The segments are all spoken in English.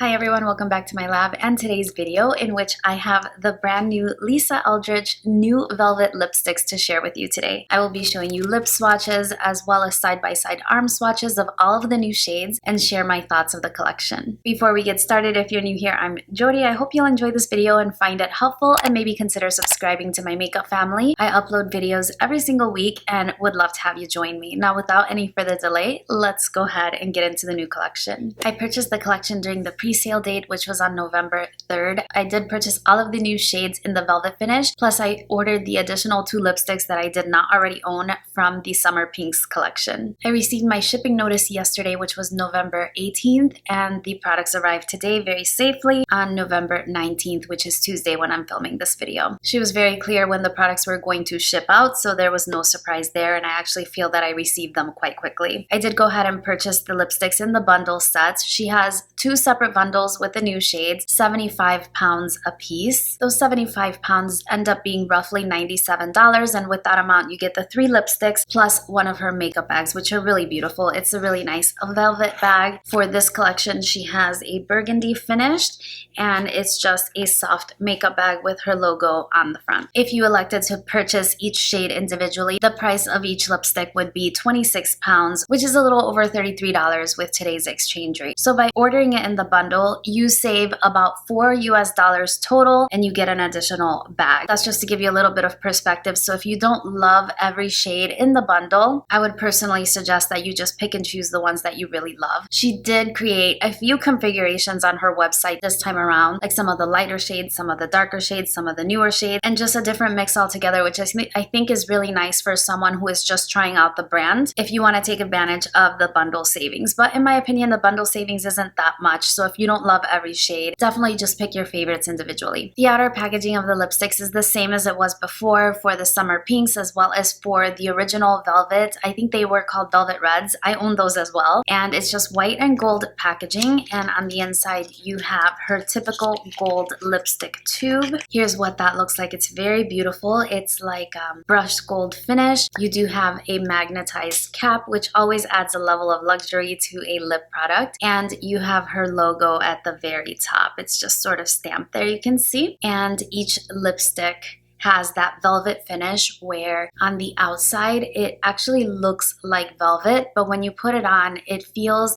Hi everyone, welcome back to my lab and today's video in which I have the brand new Lisa Eldridge New Velvet lipsticks to share with you today. I will be showing you lip swatches as well as side-by-side arm swatches of all of the new shades and share my thoughts of the collection. Before we get started, if you're new here, I'm Yori. I hope you'll enjoy this video and find it helpful and maybe consider subscribing to my makeup family. I upload videos every single week and would love to have you join me. Now without any further delay, let's go ahead and get into the new collection. I purchased the collection during the pre-sale date, which was on November 3rd. I did purchase all of the new shades in the velvet finish, plus I ordered the additional 2 lipsticks that I did not already own from the Summer Pinks collection. I received my shipping notice yesterday, which was November 18th, and the products arrived today very safely on November 19th, which is Tuesday when I'm filming this video. She was very clear when the products were going to ship out, so there was no surprise there, and I actually feel that I received them quite quickly. I did go ahead and purchase the lipsticks in the bundle sets. She has 2 separate bundles with the new shades, 75 pounds a piece. Those 75 pounds end up being roughly $97, and with that amount you get the 3 lipsticks plus one of her makeup bags, which are really beautiful. It's a really nice velvet bag. For this collection she has a burgundy finished, and it's just a soft makeup bag with her logo on the front. If you elected to purchase each shade individually, the price of each lipstick would be 26 pounds, which is a little over $33 with today's exchange rate. So by ordering it in the bundle, you save about $4 US total and you get an additional bag. That's just to give you a little bit of perspective. So if you don't love every shade in the bundle, I would personally suggest that you just pick and choose the ones that you really love. She did create a few configurations on her website this time around, like some of the lighter shades, some of the darker shades, some of the newer shades, and just a different mix altogether, which I think is really nice for someone who is just trying out the brand if you want to take advantage of the bundle savings. But in my opinion, the bundle savings isn't that much, so if you don't love every shade, definitely just pick your favorites individually. The outer packaging of the lipsticks is the same as it was before for the Summer Pinks as well as for the original Velvet. I think they were called Velvet Reds. I own those as well, and it's just white and gold packaging, and on the inside you have her typical gold lipstick tube. Here's what that looks like. It's very beautiful. It's like brushed gold finish. You do have a magnetized cap, which always adds a level of luxury to a lip product, and you have her logo at the very top. It's just sort of stamped there, you can see, and each lipstick has that velvet finish where on the outside it actually looks like velvet, but when you put it on it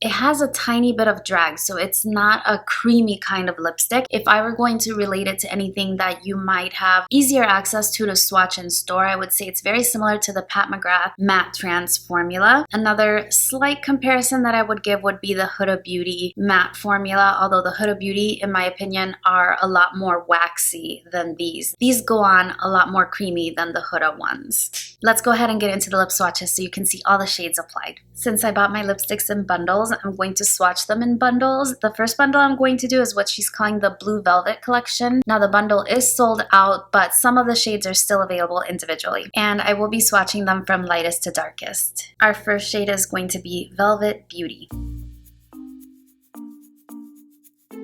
has a tiny bit of drag, so it's not a creamy kind of lipstick. If I were going to relate it to anything that you might have easier access to swatch in store, I would say it's very similar to the Pat McGrath Matte Trance formula. Another slight comparison that I would give would be the Huda Beauty matte formula, although the Huda Beauty in my opinion are a lot more waxy than these. These go on a lot more creamy than the Huda ones. Let's go ahead and get into the lip swatches so you can see all the shades applied. Since I bought my lipsticks in bundles, I'm going to swatch them in bundles. The first bundle I'm going to do is what she's calling the Blue Velvet collection. Now the bundle is sold out, but some of the shades are still available individually, and I will be swatching them from lightest to darkest. Our first shade is going to be Velvet Beauty.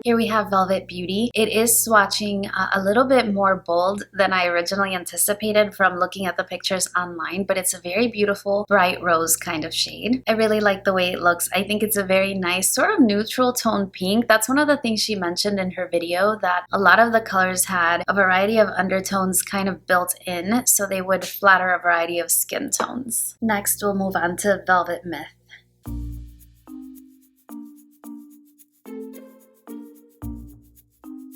Here we have Velvet Beauty. It is swatching a little bit more bold than I originally anticipated from looking at the pictures online, but it's a very beautiful bright rose kind of shade. I really like the way it looks. I think it's a very nice sort of neutral tone pink. That's one of the things she mentioned in her video, that a lot of the colors had a variety of undertones kind of built in, so they would flatter a variety of skin tones. Next, we'll move on to Velvet Myth.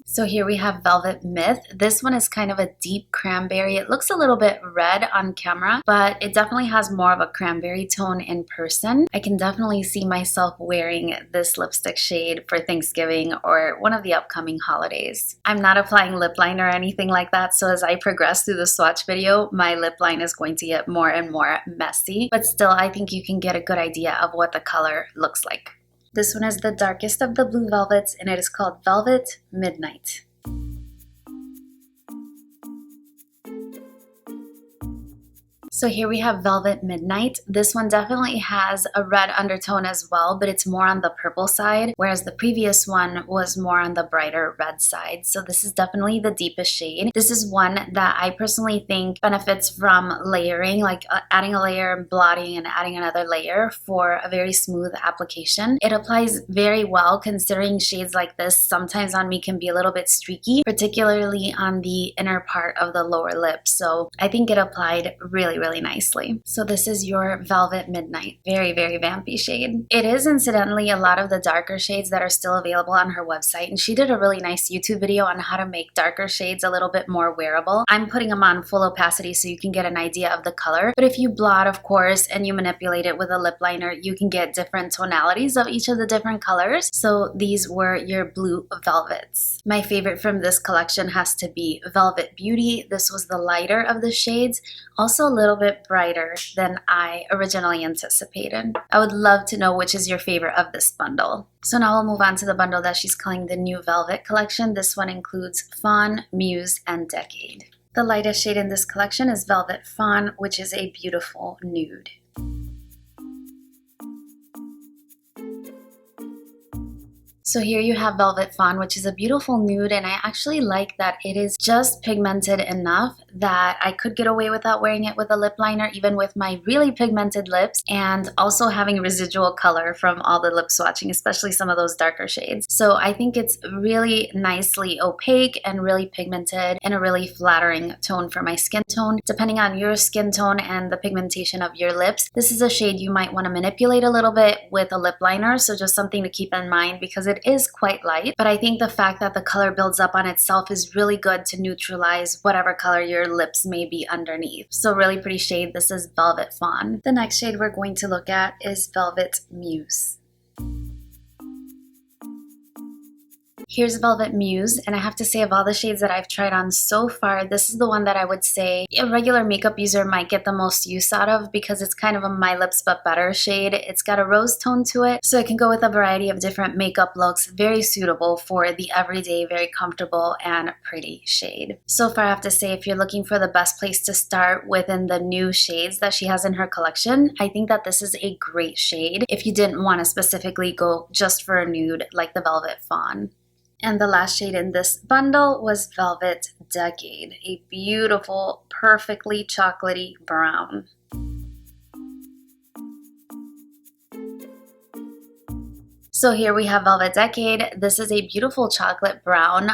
So here we have Velvet Myth. This one is kind of a deep cranberry. It looks a little bit red on camera, but it definitely has more of a cranberry tone in person. I can definitely see myself wearing this lipstick shade for Thanksgiving or one of the upcoming holidays. I'm not applying lip liner or anything like that, so as I progress through the swatch video, my lip line is going to get more and more messy, but still I think you can get a good idea of what the color looks like. This one is the darkest of the blue velvets, and it is called Velvet Midnight. So here we have Velvet Midnight. This one definitely has a red undertone as well, but it's more on the purple side, whereas the previous one was more on the brighter red side. So this is definitely the deepest shade. This is one that I personally think benefits from layering, like adding a layer and blotting and adding another layer for a very smooth application. It applies very well considering shades like this sometimes on me can be a little bit streaky, particularly on the inner part of the lower lip. So I think it applied really nicely. So this is your Velvet Midnight. Very vampy shade. It is incidentally a lot of the darker shades that are still available on her website, and she did a really nice YouTube video on how to make darker shades a little bit more wearable. I'm putting them on full opacity so you can get an idea of the color, but if you blot, of course, and you manipulate it with a lip liner, you can get different tonalities of each of the different colors. So these were your blue velvets. My favorite from this collection has to be Velvet Beauty. This was the lighter of the shades, also a little bit brighter than I originally anticipated. I would love to know which is your favorite of this bundle. So now we'll move on to the bundle that she's calling the New Velvet collection. This one includes Fawn, Muse, and Decade. The lightest shade in this collection is Velvet Fawn, which is a beautiful nude. So here you have Velvet Fawn, which is a beautiful nude, and I actually like that it is just pigmented enough that I could get away without wearing it with a lip liner, even with my really pigmented lips, and also having residual color from all the lip swatching, especially some of those darker shades. So I think it's really nicely opaque and really pigmented and a really flattering tone for my skin tone. Depending on your skin tone and the pigmentation of your lips, this is a shade you might want to manipulate a little bit with a lip liner, so just something to keep in mind because it is quite light, but I think the fact that the color builds up on itself is really good to neutralize whatever color your lips may be underneath. So really pretty shade. This is Velvet Fawn. The next shade we're going to look at is Velvet Muse. Here's Velvet Muse, and I have to say of all the shades that I've tried on so far, this is the one that I would say a regular makeup user might get the most use out of because it's kind of a My Lips But Better shade. It's got a rose tone to it, so it can go with a variety of different makeup looks, very suitable for the everyday, very comfortable and pretty shade. So far I have to say if you're looking for the best place to start within the new shades that she has in her collection, I think that this is a great shade if you didn't want to specifically go just for a nude like the Velvet Fawn. And the last shade in this bundle was Velvet Decade, a beautiful, perfectly chocolatey brown. So here we have Velvet Decade. This is a beautiful chocolate brown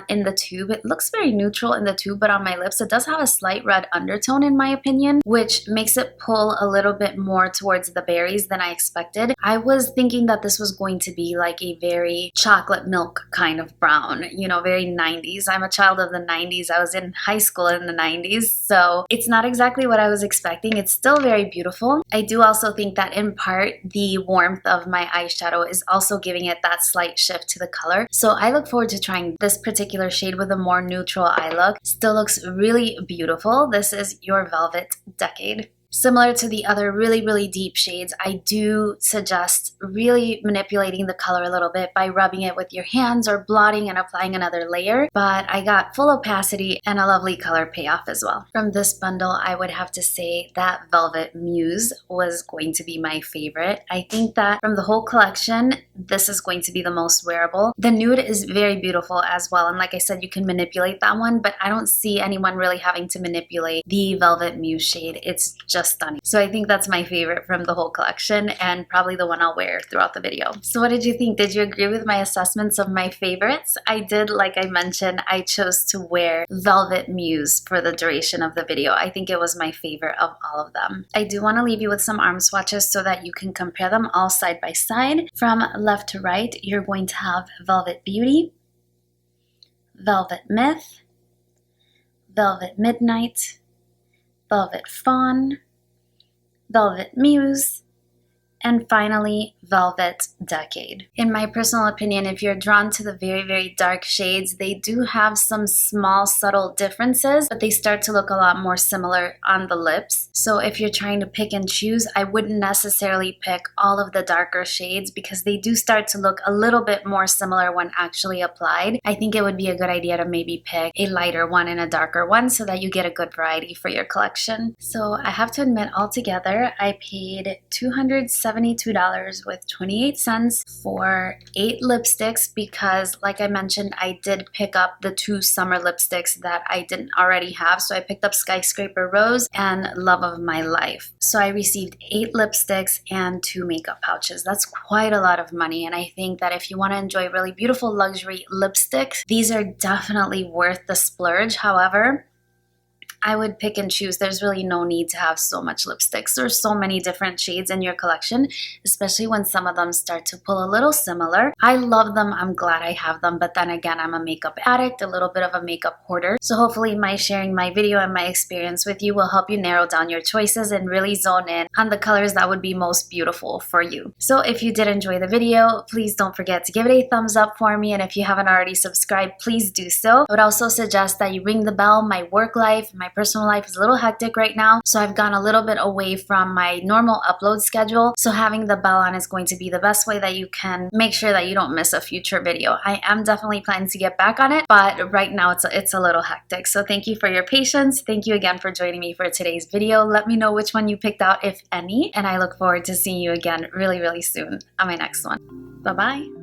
in the tube. It looks very neutral in the tube, but on my lips it does have a slight red undertone in my opinion, which makes it pull a little bit more towards the berries than I expected. I was thinking that this was going to be like a very chocolate milk kind of brown, you know, very 90s. I'm a child of the 90s. I was in high school in the 90s, so it's not exactly what I was expecting. It's still very beautiful. I do also think that in part the warmth of my eyeshadow is also giving it that slight shift to the color. So I look forward to trying this particular shade with a more neutral eye look. Still looks really beautiful. This is your Velvet Decade. Similar to the other really deep shades, I do suggest really manipulating the color a little bit by rubbing it with your hands or blotting and applying another layer, but I got full opacity and a lovely color payoff as well. From this bundle, I would have to say that Velvet Muse was going to be my favorite. I think that from the whole collection, this is going to be the most wearable. The nude is very beautiful as well, and like I said, you can manipulate that one, but I don't see anyone really having to manipulate the Velvet Muse shade. It's just stunning. So I think that's my favorite from the whole collection and probably the one I'll wear throughout the video. So what did you think? Did you agree with my assessments of my favorites? I did, like I mentioned, I chose to wear Velvet Muse for the duration of the video. I think it was my favorite of all of them. I do want to leave you with some arm swatches so that you can compare them all side by side. From left to right, you're going to have Velvet Beauty, Velvet Myth, Velvet Midnight, Velvet Fawn, Velvet Muse, And finally, Velvet Decade. In my personal opinion, if you're drawn to the very, very dark shades, they do have some small, subtle differences, but they start to look a lot more similar on the lips. So if you're trying to pick and choose, I wouldn't necessarily pick all of the darker shades because they do start to look a little bit more similar when actually applied. I think it would be a good idea to maybe pick a lighter one and a darker one so that you get a good variety for your collection. So I have to admit, altogether, I paid $272 with 28 cents for 8 lipsticks because, like I mentioned, I did pick up the 2 summer lipsticks that I didn't already have. So I picked up Skyscraper Rose and Love of My Life. So I received 8 lipsticks and 2 makeup pouches. That's quite a lot of money, and I think that if you want to enjoy really beautiful luxury lipsticks, these are definitely worth the splurge. However, I would pick and choose. There's really no need to have so much lipsticks. There's so many different shades in your collection, especially when some of them start to pull a little similar. I love them. I'm glad I have them. But then again, I'm a makeup addict, a little bit of a makeup hoarder. So hopefully my sharing my video and my experience with you will help you narrow down your choices and really zone in on the colors that would be most beautiful for you. So if you did enjoy the video, please don't forget to give it a thumbs up for me. And if you haven't already subscribed, please do so. I would also suggest that you ring the bell. My work life, my personal life is a little hectic right now, so I've gone a little bit away from my normal upload schedule. So having the bell on is going to be the best way that you can make sure that you don't miss a future video. I am definitely planning to get back on it, but right now it's a little hectic. So thank you for your patience. Thank you again for joining me for today's video. Let me know which one you picked out, if any, and I look forward to seeing you again really, really soon on my next one. Bye-bye.